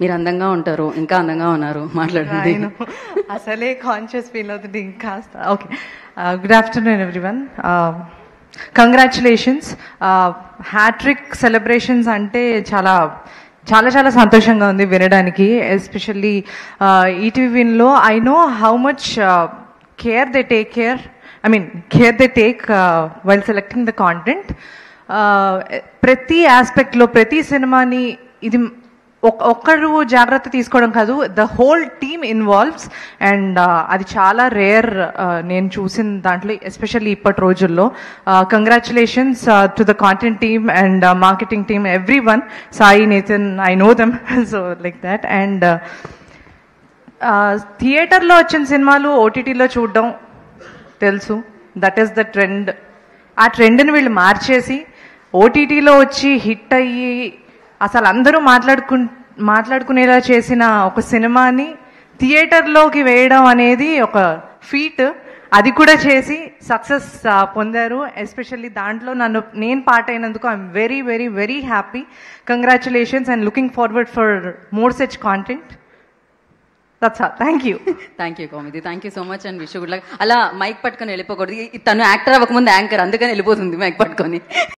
మీరు అందంగా ఉంటారు, ఇంకా అందంగా ఉన్నారు, మాట్లాడండి. అసలే కాన్షియస్ ఫీల్ అవుతుంది ఇంకా. Okay, good afternoon everyone. Congratulations. Hattrick celebrations అంటే చాలా చాలా చాలా సంతోషంగా ఉంది వినడానికి. ఎస్పెషల్లీ ఈటీవీ విన్లో I know how much care they take while selecting the content. ప్రతి ఆస్పెక్ట్లో ప్రతి సినిమాని ఇది ఒక్కరు జాగ్రత్త తీసుకోవడం కాదు, the whole team involves. And అది చాలా రేర్ నేను చూసిన దాంట్లో, ఎస్పెషల్లీ ఇప్పటి రోజుల్లో. Congratulations to the content team and marketing team, everyone. Sai, Nitin, I know them, so like that. And థియేటర్లో వచ్చిన సినిమాలు ఓటీటీలో చూడడం తెలుసు, దట్ ఈస్ ద ట్రెండ్. ఆ ట్రెండ్ని వీళ్ళు మార్చేసి ఓటీటీలో వచ్చి హిట్ అయ్యి అసలు అందరూ మాట్లాడుకునేలా చేసిన ఒక సినిమాని థియేటర్లోకి వేయడం అనేది ఒక ఫీట్. అది కూడా చేసి సక్సెస్ పొందారు. ఎస్పెషల్లీ దాంట్లో నేను పార్ట్ అయినందుకు I'm very very very happy. Congratulations and looking forward for more such content. That's all. Thank you Komathi, thank you so much and wish good luck. అలా మైక్ పట్టుకొని వెళ్ళిపోకూడదు, తను యాక్టర్ అవ్వకముందు యాంకర్, అందుకని వెళ్ళిపోతుంది మైక్ పట్టుకొని.